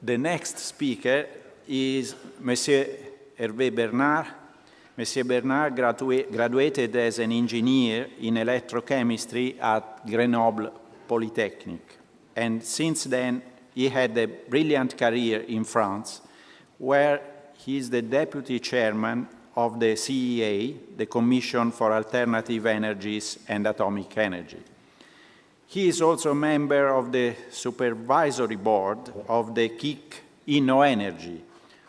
The next speaker is Monsieur Hervé Bernard. Monsieur Bernard graduated as an engineer in electrochemistry at Grenoble Polytechnic. And since then, he had a brilliant career in France, where he is the deputy chairman of the CEA, the Commission for Alternative Energies and Atomic Energy. He is also a member of the supervisory board of the KIC InnoEnergy,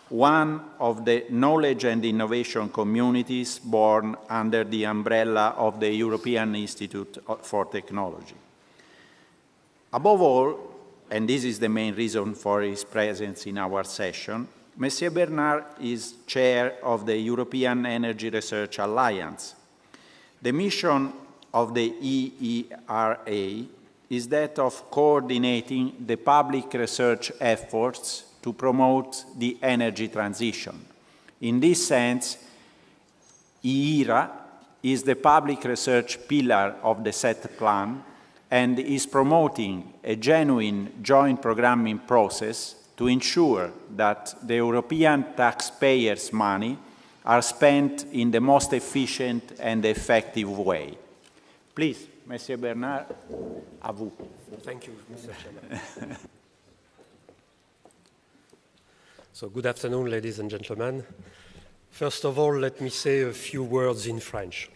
one of the knowledge and innovation communities born under the umbrella of the European Institute for Technology. Above all, and this is the main reason for his presence in our session, Monsieur Bernard is chair of the European Energy Research Alliance. The mission of the EERA is that of coordinating the public research efforts to promote the energy transition. In this sense, EERA is the public research pillar of the SET plan and is promoting a genuine joint programming process to ensure that the European taxpayers' money are spent in the most efficient and effective way. Please, Monsieur Bernard, à vous. Thank you, Mr. Chairman. So good afternoon, ladies and gentlemen. First of all, let me say a few words in French.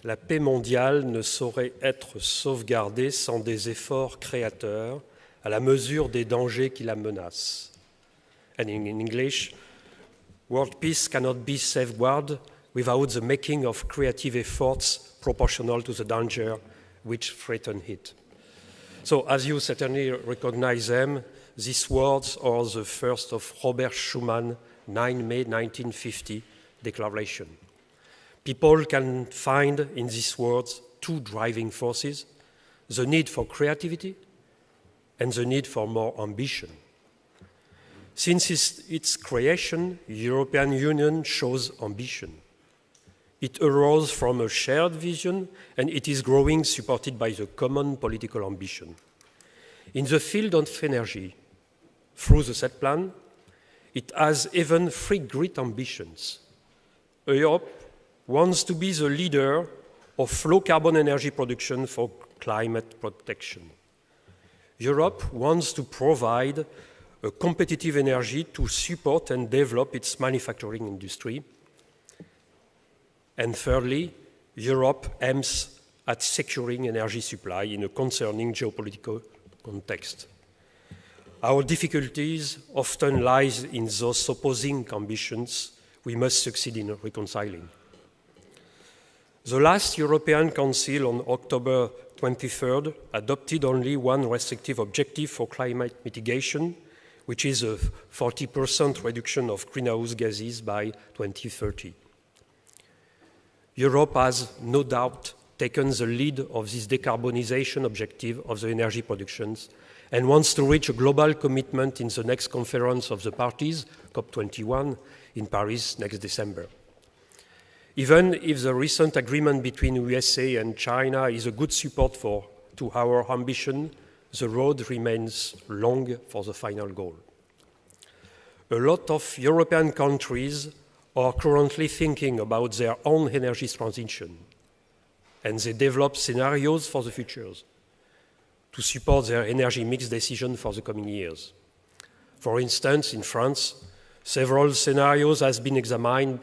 La paix mondiale ne saurait être sauvegardée sans des efforts créateurs à la mesure des dangers qui la menacent. And in English, world peace cannot be safeguarded without the making of creative efforts proportional to the danger which threaten it. So, as you certainly recognize them, these words are the first of Robert Schuman's 9 May 1950 declaration. People can find in these words two driving forces, the need for creativity and the need for more ambition. Since its creation, the European Union shows ambition. It arose from a shared vision, and it is growing, supported by the common political ambition. In the field of energy, through the SET plan, it has even three great ambitions. Europe wants to be the leader of low-carbon energy production for climate protection. Europe wants to provide a competitive energy to support and develop its manufacturing industry. And thirdly, Europe aims at securing energy supply in a concerning geopolitical context. Our difficulties often lie in those opposing ambitions we must succeed in reconciling. The last European Council on October 23rd adopted only one restrictive objective for climate mitigation, which is a 40% reduction of greenhouse gases by 2030. Europe has no doubt taken the lead of this decarbonization objective of the energy productions and wants to reach a global commitment in the next conference of the parties, COP21, in Paris next December. Even if the recent agreement between USA and China is a good support to our ambition, the road remains long for the final goal. A lot of European countries are currently thinking about their own energy transition, and they develop scenarios for the futures to support their energy mix decision for the coming years. For instance, in France, several scenarios have been examined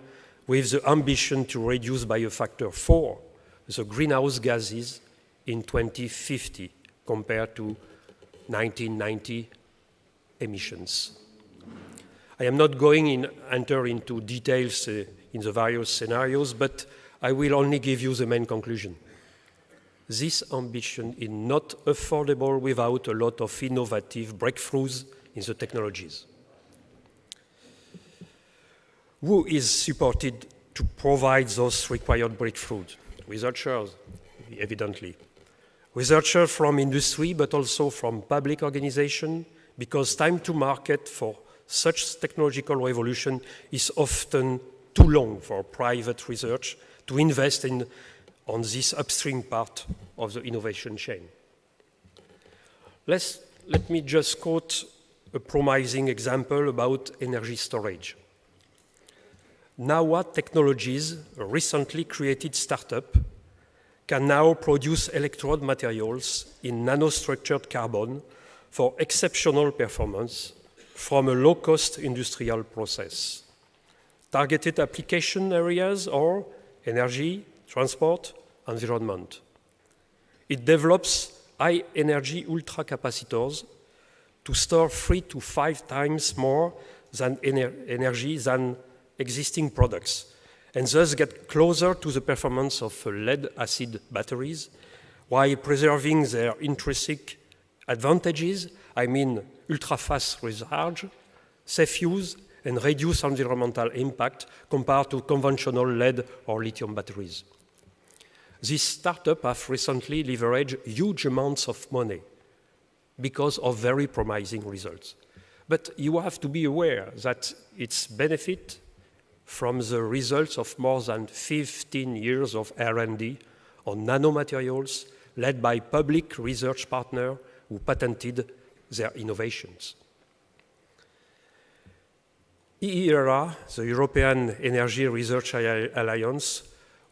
with the ambition to reduce by a factor 4 the greenhouse gases in 2050 compared to 1990 emissions. I am not going to enter into details in the various scenarios, but I will only give you the main conclusion. This ambition is not affordable without a lot of innovative breakthroughs in the technologies. Who is supported to provide those required breakthroughs? Researchers, evidently. Researchers from industry, but also from public organizations, because time to market for such technological revolution is often too long for private research to invest on this upstream part of the innovation chain. Let's let me just quote a promising example about energy storage. Nawa Technologies, a recently created startup, can now produce electrode materials in nanostructured carbon for exceptional performance from a low-cost industrial process. Targeted application areas are energy, transport, environment. It develops high-energy ultracapacitors to store 3 to 5 times more than energy than existing products, and thus get closer to the performance of lead-acid batteries, while preserving their intrinsic advantages, I mean ultra-fast recharge, safe use, and reduce environmental impact compared to conventional lead or lithium batteries. This startup have recently leveraged huge amounts of money because of very promising results. But you have to be aware that its benefit from the results of more than 15 years of R&D on nanomaterials led by public research partners who patented their innovations. EERA, the European Energy Research Alliance,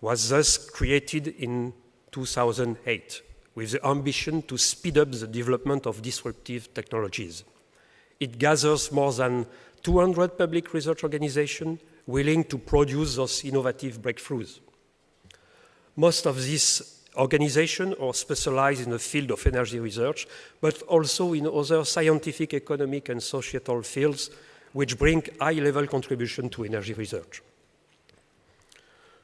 was thus created in 2008 with the ambition to speed up the development of disruptive technologies. It gathers more than 200 public research organizations willing to produce those innovative breakthroughs. Most of these organizations are specialized in the field of energy research, but also in other scientific, economic, and societal fields which bring high-level contribution to energy research.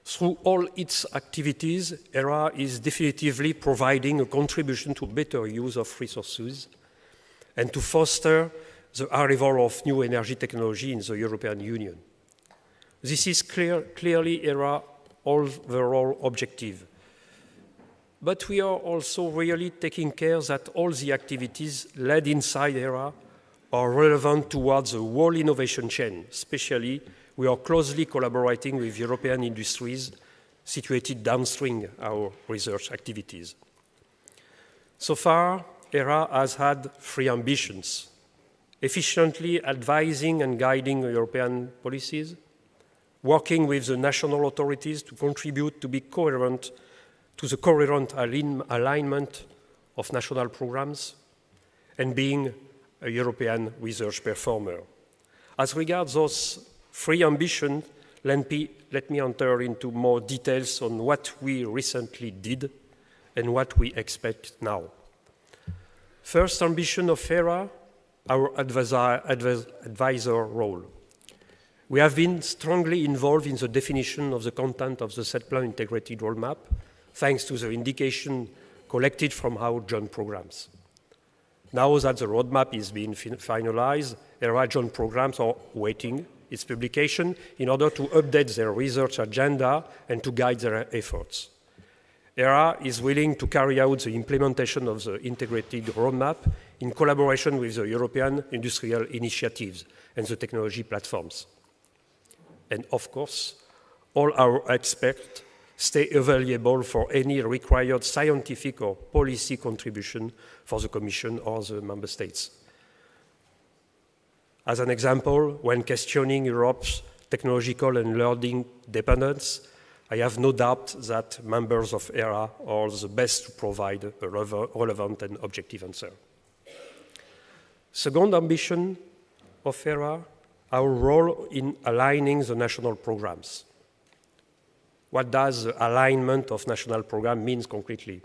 Through all its activities, EERA is definitively providing a contribution to better use of resources and to foster the arrival of new energy technology in the European Union. This is clearly EERA's overall objective. But we are also really taking care that all the activities led inside EERA are relevant towards the whole innovation chain. Especially, we are closely collaborating with European industries situated downstream our research activities. So far, EERA has had 3 ambitions: efficiently advising and guiding European policies, working with the national authorities to contribute to be coherent to the coherent alignment of national programs, and being a European research performer. As regards those 3 ambitions, let me enter into more details on what we recently did and what we expect now. First ambition of EERA, our advisor role. We have been strongly involved in the definition of the content of the set plan integrated roadmap, thanks to the indication collected from our joint programs. Now that the roadmap is being finalized, EERA joint programs are waiting its publication in order to update their research agenda and to guide their efforts. EERA is willing to carry out the implementation of the integrated roadmap in collaboration with the European industrial initiatives and the technology platforms. And of course, all our experts stay available for any required scientific or policy contribution for the Commission or the Member States. As an example, when questioning Europe's technological and learning dependence, I have no doubt that members of EERA are the best to provide a relevant and objective answer. Second ambition of EERA, our role in aligning the national programs. What does the alignment of national programs mean concretely?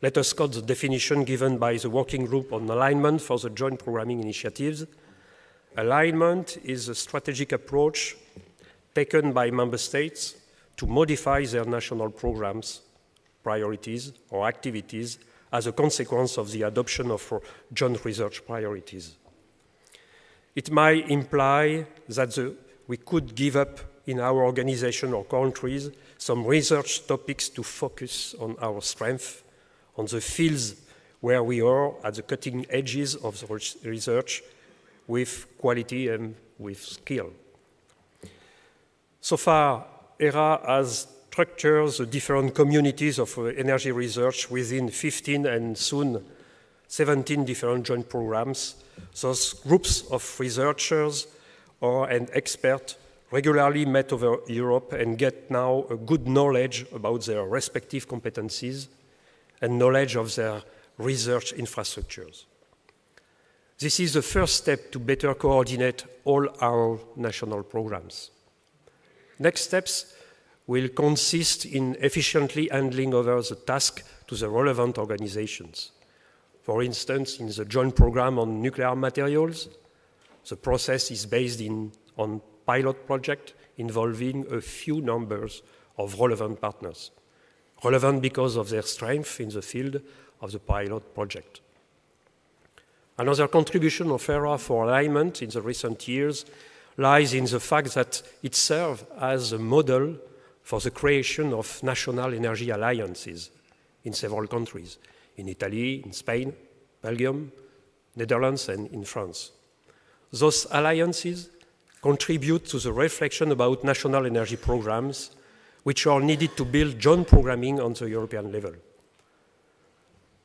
Let us quote the definition given by the Working Group on Alignment for the Joint Programming Initiatives. Alignment is a strategic approach taken by member states to modify their national programs, priorities, or activities as a consequence of the adoption of joint research priorities. It might imply that we could give up in our organization or countries some research topics to focus on our strength, on the fields where we are at the cutting edges of the research with quality and with skill. So far, EERA has structured the different communities of energy research within 15 and soon 17 different joint programs. Those groups of researchers and experts regularly met over Europe and get now a good knowledge about their respective competencies and knowledge of their research infrastructures. This is the first step to better coordinate all our national programs. Next steps will consist in efficiently handing over the task to the relevant organizations. For instance, in the joint program on nuclear materials, the process is based on pilot project involving a few numbers of relevant partners, relevant because of their strength in the field of the pilot project. Another contribution of EERA for alignment in the recent years lies in the fact that it serves as a model for the creation of national energy alliances in several countries, in Italy, in Spain, Belgium, Netherlands, and in France. Those alliances contribute to the reflection about national energy programs, which are needed to build joint programming on the European level.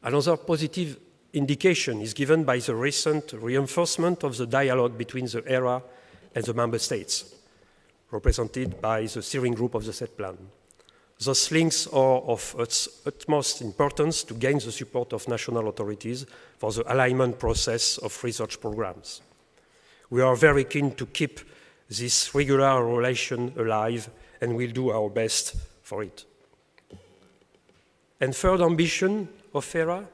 Another positive indication is given by the recent reinforcement of the dialogue between the EERA and the member states, represented by the steering group of the SET plan. Those links are of utmost importance to gain the support of national authorities for the alignment process of research programs. We are very keen to keep this regular relation alive and will do our best for it. And third ambition of EERA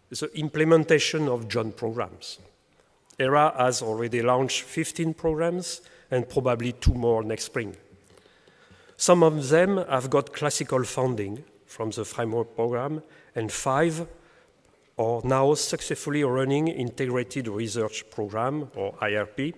is the implementation of joint programs. EERA has already launched 15 programs and probably 2 more next spring. Some of them have got classical funding from the framework program, and 5 are now successfully running integrated research program, or IRP.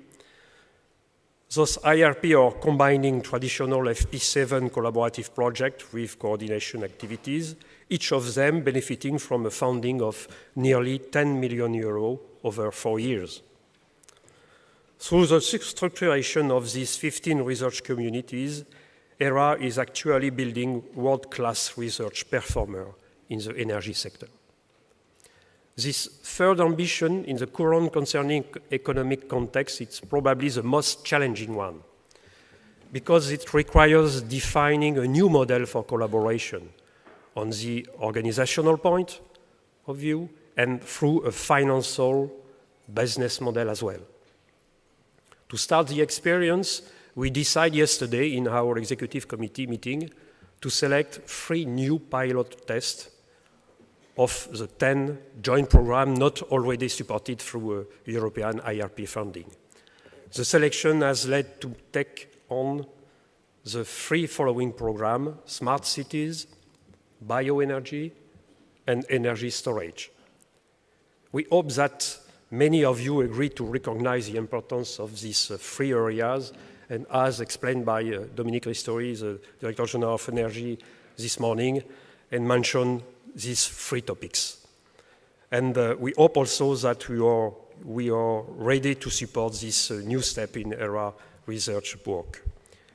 Those IRP are combining traditional FP7 collaborative projects with coordination activities, each of them benefiting from a funding of nearly 10 million euros over 4 years. Through the structuration of these 15 research communities, EERA is actually building world-class research performer in the energy sector. This third ambition in the current concerning economic context is probably the most challenging one, because it requires defining a new model for collaboration on the organizational point of view and through a financial business model as well. To start the experience, we decided yesterday in our executive committee meeting to select 3 new pilot tests of the 10 joint programs not already supported through European IRP funding. The selection has led to take on the 3 following programs: smart cities, bioenergy, and energy storage. We hope that many of you agree to recognize the importance of these 3 areas, and as explained by Dominique Ristori, the Director General of Energy, this morning, and mentioned these 3 topics. And we hope also that we are ready to support this new step in EERA research work.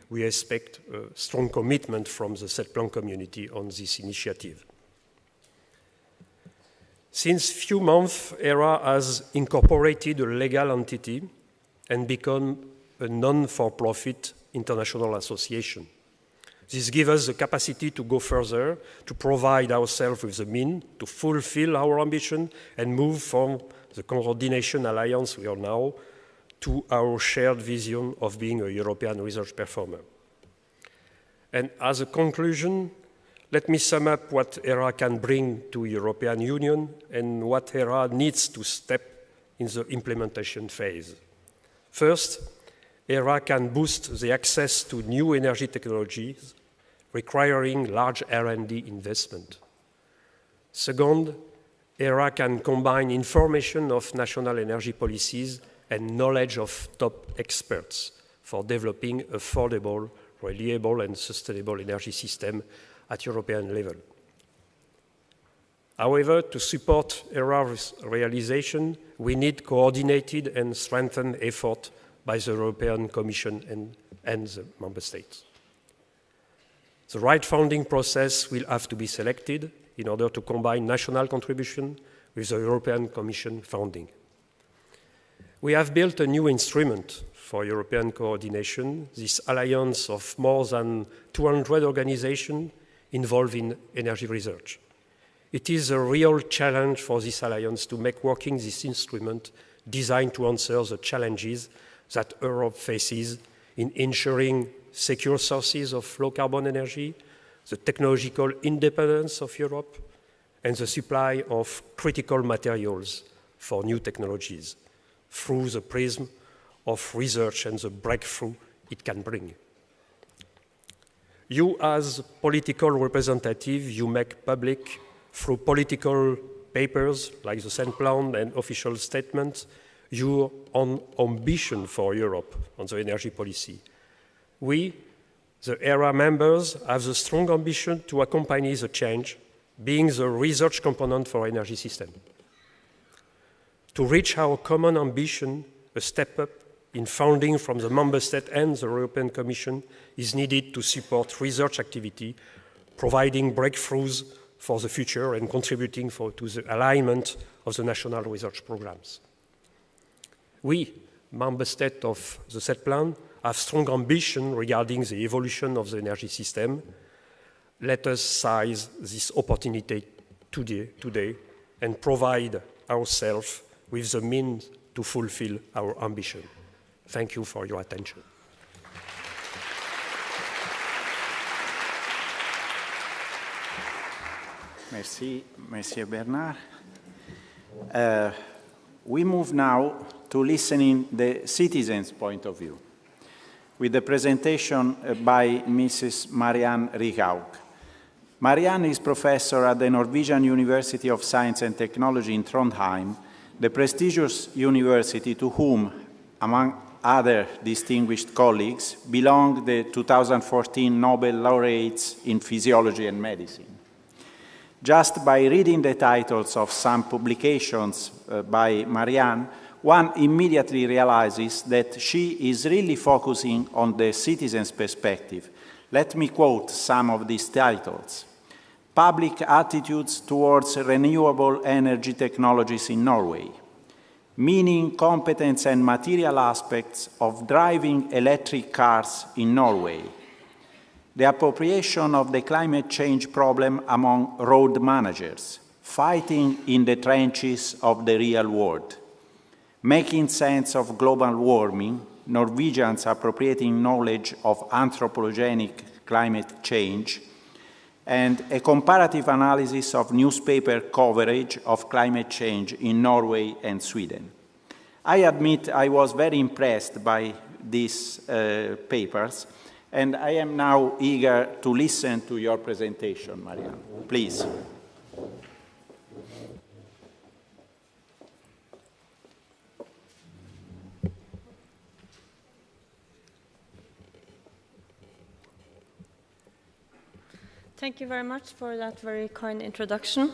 We expect a strong commitment from the SET plan community on this initiative. Since few months, EERA has incorporated a legal entity and become a non-for-profit international association. This gives us the capacity to go further, to provide ourselves with the means to fulfill our ambition and move from the coordination alliance we are now to our shared vision of being a European research performer. And as a conclusion, let me sum up what EERA can bring to European Union and what EERA needs to step in the implementation phase. First, EERA can boost the access to new energy technologies, requiring large R&D investment. Second, EERA can combine information of national energy policies and knowledge of top experts for developing affordable, reliable, and sustainable energy system at European level. However, to support EERA's realization, we need coordinated and strengthened effort by the European Commission and the Member States. The right funding process will have to be selected, in order to combine national contribution with the European Commission funding. We have built a new instrument for European coordination, this alliance of more than 200 organizations involved in energy research. It is a real challenge for this alliance to make working this instrument designed to answer the challenges that Europe faces in ensuring secure sources of low-carbon energy, the technological independence of Europe, and the supply of critical materials for new technologies through the prism of research and the breakthrough it can bring. You, as political representative, you make public through political papers like the Sen Plan and official statements your own ambition for Europe on the energy policy. We, the EERA members, have the strong ambition to accompany the change, being the research component for energy system. To reach our common ambition, a step up in funding from the Member State and the European Commission is needed to support research activity, providing breakthroughs for the future and contributing to the alignment of the national research programs. We, Member States of the Set Plan, have strong ambition regarding the evolution of the energy system. Let us seize this opportunity today and provide ourselves with the means to fulfill our ambition. Thank you for your attention. Merci, Monsieur Bernard. We move now to listening the citizens' point of view, with the presentation by Mrs. Marianne Ryghaug. Marianne is professor at the Norwegian University of Science and Technology in Trondheim, the prestigious university to whom, among other distinguished colleagues, belong the 2014 Nobel laureates in physiology and medicine. Just by reading the titles of some publications by Marianne, one immediately realizes that she is really focusing on the citizen's perspective. Let me quote some of these titles. Public attitudes towards renewable energy technologies in Norway. Meaning, competence and material aspects of driving electric cars in Norway. The appropriation of the climate change problem among road managers, fighting in the trenches of the real world, making sense of global warming, Norwegians appropriating knowledge of anthropogenic climate change, and a comparative analysis of newspaper coverage of climate change in Norway and Sweden. I admit I was very impressed by these papers, and I am now eager to listen to your presentation, Marianne. Please. Thank you very much for that very kind introduction.